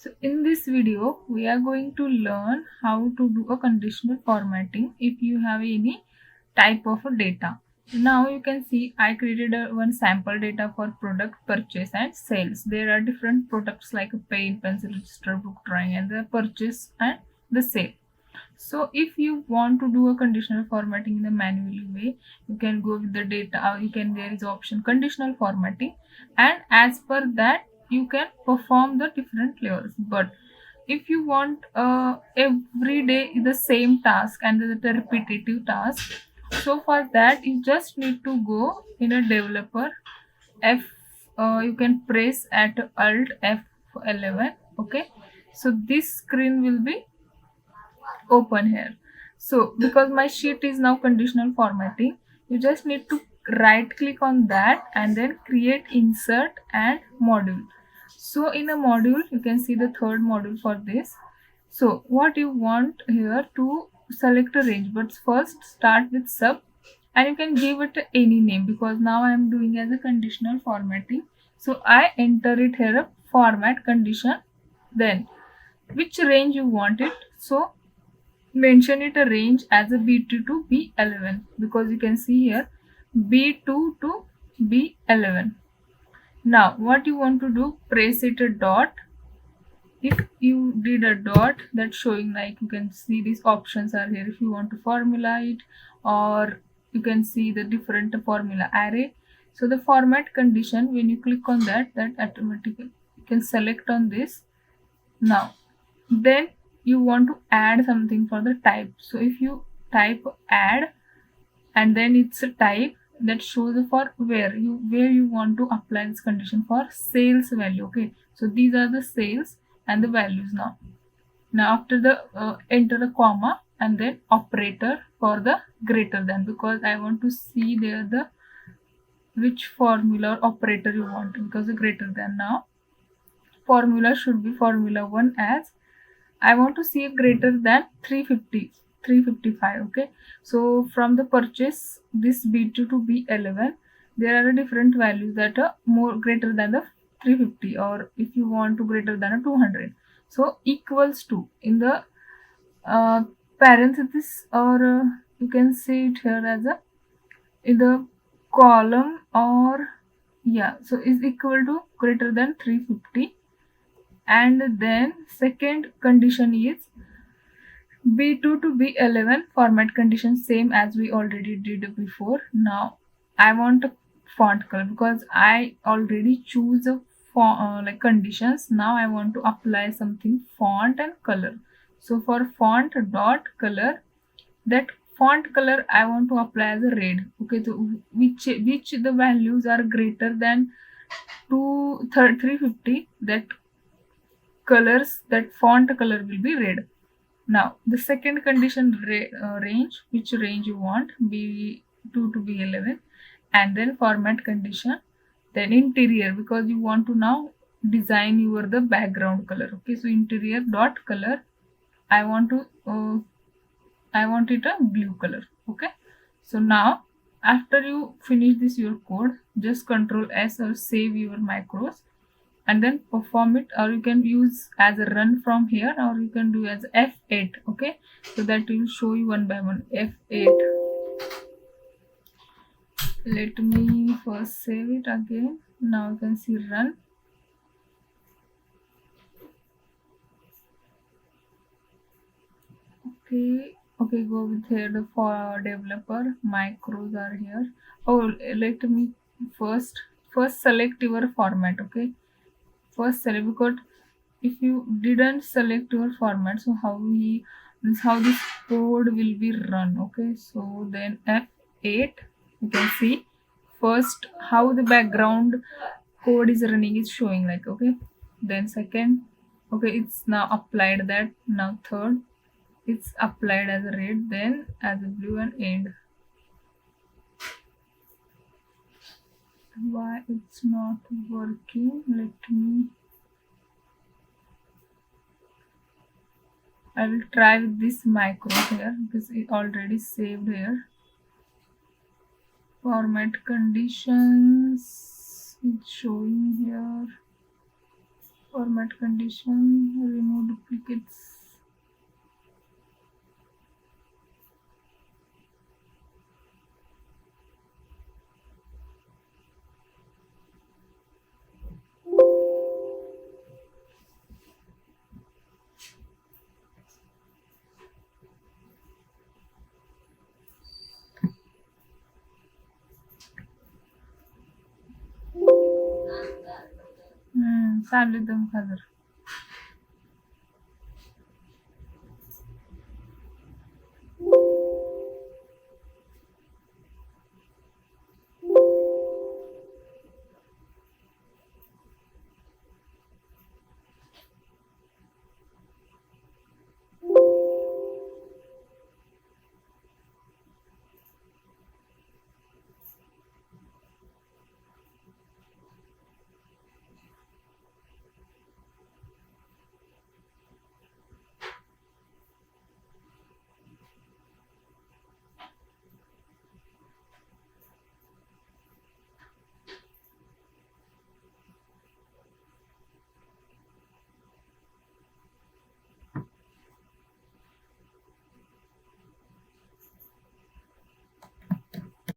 So in this video, we are going to learn how to do a conditional formatting if you have any type of a data. Now you can see I created one sample data for product purchase and sales. There are different products like a pen, pencil, register, book, drawing, and the purchase and the sale. So if you want to do a conditional formatting in a manually way, you can go with the data, or you can, there is option conditional formatting, and as per that you can perform the different layers. But if you want every day the same task and the repetitive task, so for that you just need to go in a developer F. You can press at Alt F11. Okay, so this screen will be open here. So because my sheet is now conditional formatting, you just need to right click on that and then create insert and module. So in a module you can see the third module for this. So what you want here to select a range, but first start with sub and you can give it any name because now I am doing as a conditional formatting. So I enter it here a format condition, then which range you want it. So mention it a range as a B2 to B11 because you can see here B2 to B11. Now what you want to do, press it a dot. If you did a dot, that's showing like you can see these options are here if you want to formula it, or you can see the different formula array. So the format condition, when you click on that automatically you can select on this. Now then you want to add something for the type. So if you type add and then it's a type that shows for where you want to apply this condition for sales value. Okay, so these are the sales and the values. Now after the enter a comma and then operator for the greater than, because I want to see there the which formula or operator you want, because the greater than, now formula should be formula 1 as I want to see a greater than 350, 355. Okay, so from the purchase this B2 to B11, there are different values that are more greater than the 350, or if you want to greater than a 200. So equals to in the uh, parenthesis, or you can see it here as a in the column, or yeah, so is equal to greater than 350. And then second condition is B2 to B11 format condition, same as we already did before. Now I want a font color because I already choose a like conditions. Now I want to apply something font and color. So for font dot color, that font color I want to apply as a red. Okay, so which the values are greater than 350, that colors, that font color will be red. Now the second condition range, which range you want, B2 to B11, and then format condition, then interior, because you want to now design your the background color. Okay, so interior dot color, I want to I want it a blue color. Okay, so now after you finish this your code, just Control S or save your macros and then perform it, or you can use as a run from here, or you can do as F8. Okay, so that will show you one by one. F8. Let me first save it again. Now you can see run. Okay, go with here the for developer macros are here. Oh, let me first select your format. Okay, first select, because if you didn't select your format, so how this code will be run. Okay, so then F8, you can see first how the background code is running is showing like. Okay, then second, okay, it's now applied that. Now third, it's applied as a red, then as a blue, and end. Why it's not working? Let me, I will try with this macro here because it already saved here. Format conditions, it's showing here. format condition, remove duplicates. चालेल 2000.